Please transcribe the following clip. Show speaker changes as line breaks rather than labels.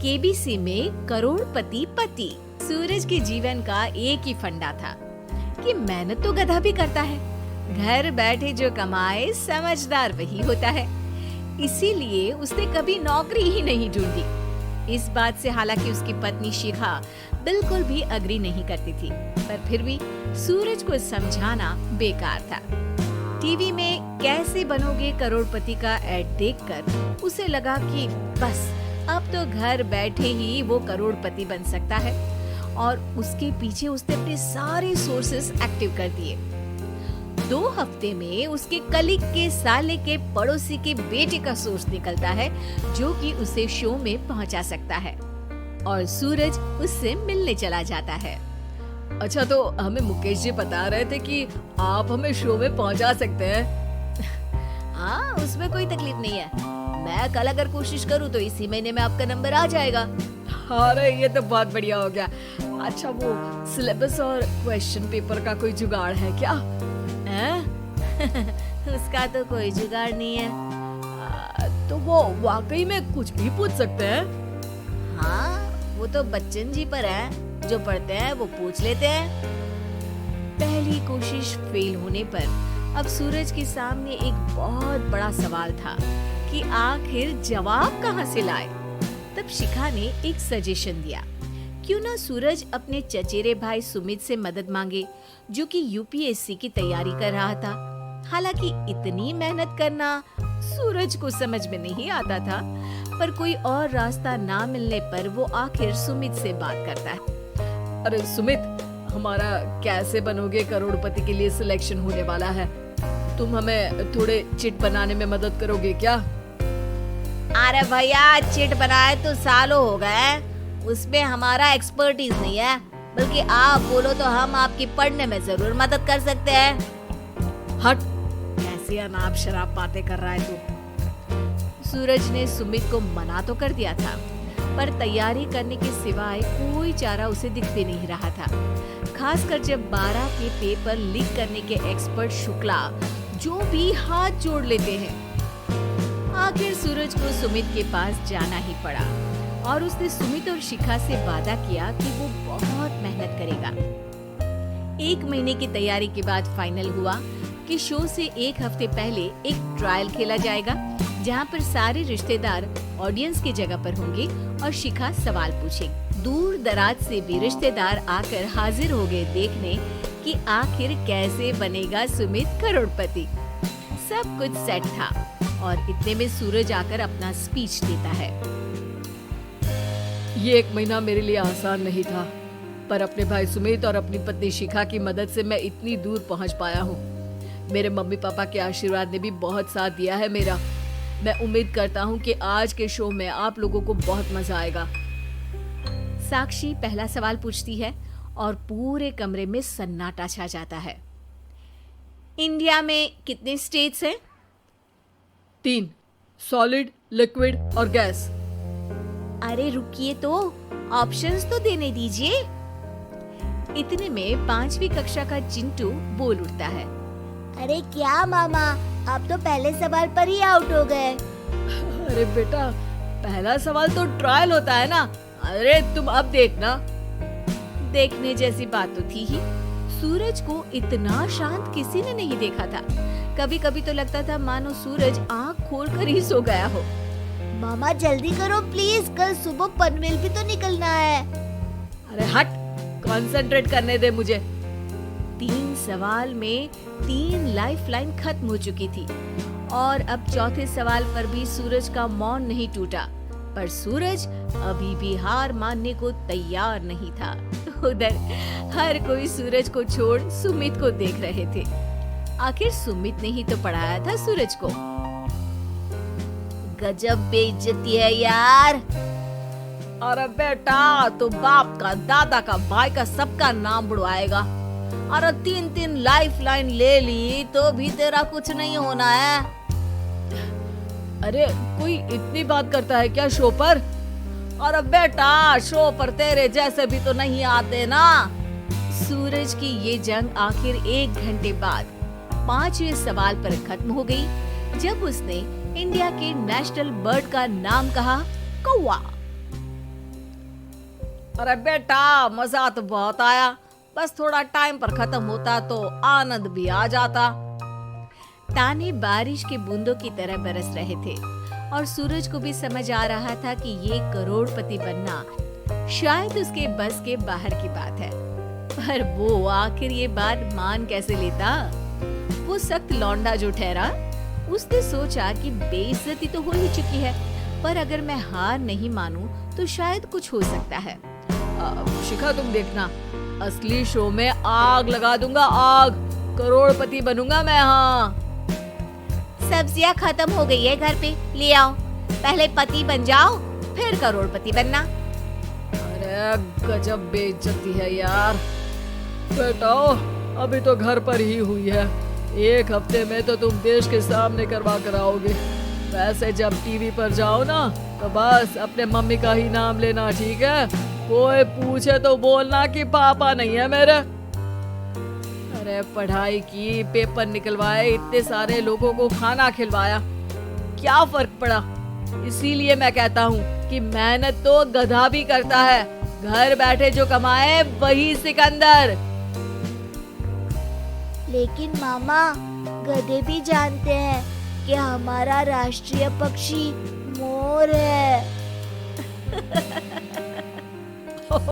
KBC में करोड़पति पति। सूरज के जीवन का एक ही फंडा था कि मेहनत तो गधा भी करता है, घर बैठे जो कमाए समझदार वही होता है। इसीलिए उसने कभी नौकरी ही नहीं ढूंढी। इस बात से हालांकि उसकी पत्नी शिखा बिल्कुल भी अग्री नहीं करती थी, पर फिर भी सूरज को समझाना बेकार था। टीवी में कैसे बनोगे करोड़पति का ऐड देखकर उसे लगा कि बस अब तो घर बैठे ही वो करोड़पति बन सकता है, और उसके पीछे उसने अपने सारे सोर्सेस एक्टिव कर दिए। 2 हफ्ते में उसके कलीग के साले के पड़ोसी के बेटे का सोर्स निकलता है जो कि उसे शो में पहुंचा सकता है, और सूरज उससे मिलने चला जाता है।
अच्छा, तो हमें मुकेश जी बता रहे थे कि आप हमें शो में पहुंचा सकते हैं।
हाँ, उसमें कोई तकलीफ नहीं है। मैं कल अगर कोशिश करूँ तो इसी महीने में आपका नंबर आ जाएगा।
अरे ये तो बहुत बढ़िया हो गया। अच्छा, वो सिलेबस और क्वेश्चन पेपर का कोई जुगाड़ है क्या?
उसका तो कोई जुगाड़ नहीं है।
तो वो वाकई में कुछ भी पूछ सकते हैं?
हाँ, वो तो बच्चन जी पर है, जो पढ़ते हैं वो पूछ लेते हैं। पहली कोशिश फेल होने पर अब सूरज के सामने एक बहुत बड़ा सवाल था कि आखिर जवाब कहाँ से लाए। तब शिखा ने एक सजेशन दिया, क्यों ना सूरज अपने चचेरे भाई सुमित से मदद मांगे, जो कि यूपीएससी की तैयारी कर रहा था। हालांकि इतनी मेहनत करना सूरज को समझ में नहीं आता था, पर कोई और रास्ता ना मिलने पर वो आखिर सुमित से बात करता है।
अरे सुमित, हमारा कैसे बनोगे करोड़पति के लिए सिलेक्शन होने वाला है। तुम हमें थोड़े चिट बनाने में मदद करोगे क्या?
अरे भैया, चिट बनाए तो सालों हो गए, उसमें हमारा एक्सपर्टीज नहीं है, बल्कि आप बोलो तो हम आपकी पढ़ने में जरूर मदद कर सकते हैं।
हट, कैसी अनाप शराब बातें कर रहा है तू।
सूरज ने सुमित को मना तो कर दिया था, पर तैयारी करने के सिवाय कोई चारा उसे दिख भी नहीं रहा था, खासकर जब 12 के पेपर लीक करने के एक्सपर्ट शुक्ला जो भी हाथ जोड़ लेते हैं। आखिर सूरज को सुमित के पास जाना ही पड़ा, और उसने सुमित और शिखा से वादा किया कि वो बहुत मेहनत करेगा। 1 महीने की तैयारी के बाद फाइनल हुआ कि शो से 1 हफ्ते पहले एक ट्रायल खेला जाएगा, जहां पर सारे रिश्तेदार ऑडियंस की जगह पर होंगे और शिखा सवाल पूछेगी। दूर दराज से भी रिश्तेदार आकर हाजिर हो गए देखने कि आखिर कैसे बनेगा सुमित करोड़पति। सब कुछ सेट था, और इतने में सूरज आकर अपना स्पीच देता है।
ये 1 महीना मेरे लिए आसान नहीं था, पर अपने भाई सुमित और अपनी पत्नी शिखा की मदद से मैं इतनी दूर पहुंच पाया हूँ। मेरे मम्मी पापा के आशीर्वाद ने भी बहुत साथ दिया है मेरा। मैं उम्मीद करता हूँ कि आज के शो में आप लोगों को बहुत मजा आएगा।
साक्षी पहला सवाल पूछती है और पूरे कमरे में सन्नाटा छा जाता है। इंडिया में कितने स्टेट्स हैं?
3, सॉलिड, लिक्विड और गैस।
अरे रुकिए, तो ऑप्शंस तो देने दीजिए। इतने में 5वीं कक्षा का चिंटू बोल उठता है।
अरे क्या मामा, आप तो पहले सवाल पर ही आउट हो गए।
अरे बेटा, पहला सवाल तो ट्रायल होता है ना। अरे तुम अब देखना।
देखने जैसी बात तो थी ही। सूरज को इतना शांत किसी ने नहीं देखा था। कभी कभी तो लगता था मानो सूरज आँख खोलकर ही सो गया हो।
मामा जल्दी करो प्लीज, कल सुबह पनवेल भी तो निकलना है।
अरे हट, कंसंट्रेट करने दे मुझे।
3 सवाल में 3 लाइफलाइन खत्म हो चुकी थी, और अब चौथे सवाल पर भी सूरज का मौन नहीं टूटा। पर सूरज अभी भी हार मानने को तैयार नहीं था। उधर हर कोई सूरज को छोड़ सुमित को देख रहे थे। आखिर सुमित ने ही तो पढ़ाया था सूरज को।
गजब बेइज्जती है यार।
अरे बेटा, तो बाप का, दादा का, भाई का, सबका नाम बुड़वाएगा।
अरे 3 लाइफलाइन ले ली तो भी तेरा कुछ नहीं होना है।
अरे कोई इतनी बात करता है क्या शो पर?
अरे बेटा, शो पर तेरे जैसे भी तो नहीं आते ना। सूरज की ये जंग आखिर 1 घंटे बाद 5वें सवाल पर खत्म हो गई, जब उसने इंडिया के नेशनल बर्ड का नाम कहा, कौवा।
अरे बेटा, मजा तो बहुत आया, बस थोड़ा टाइम पर खत्म होता तो आनंद भी आ जाता।
ताने बारिश के बूंदों की तरह बरस रहे थे और सूरज को भी समझ आ रहा था कि ये करोड़पति बनना शायद उसके बस के बाहर की बात है। पर वो आखिर ये बात मान कैसे लेता? वो सख्त लौंडा जो ठहरा, उसने सोचा कि बेइज्जती तो हो ही चुकी है, पर अगर मैं हार नहीं मानूं तो शायद कुछ हो सकता है।
शिखा, तुम देखना, असली शो में आग लगा दूंगा, आग, करोड़पति बनूंगा मैं। हाँ,
सब्जियां खत्म हो गई है घर पे, ले आओ। पहले पति बन जाओ, फिर करोड़पति बनना।
अरे गजब बेइज्जती है यार। बेटा, अभी तो घर पर ही हुई है, 1 हफ्ते में तो तुम देश के सामने करवा कर आओगे। वैसे जब टीवी पर जाओ ना, तो बस अपने मम्मी का ही नाम लेना, ठीक है? कोई पूछे तो बोलना कि पापा नहीं है मेरे। अरे पढ़ाई की, पेपर निकलवाए, इतने सारे लोगों को खाना खिलवाया, क्या फर्क पड़ा? इसीलिए मैं कहता हूँ कि मेहनत तो गधा भी करता है, घर बैठे जो कमाए वही सिकंदर।
लेकिन मामा, गधे भी जानते हैं कि हमारा राष्ट्रीय पक्षी मोर है।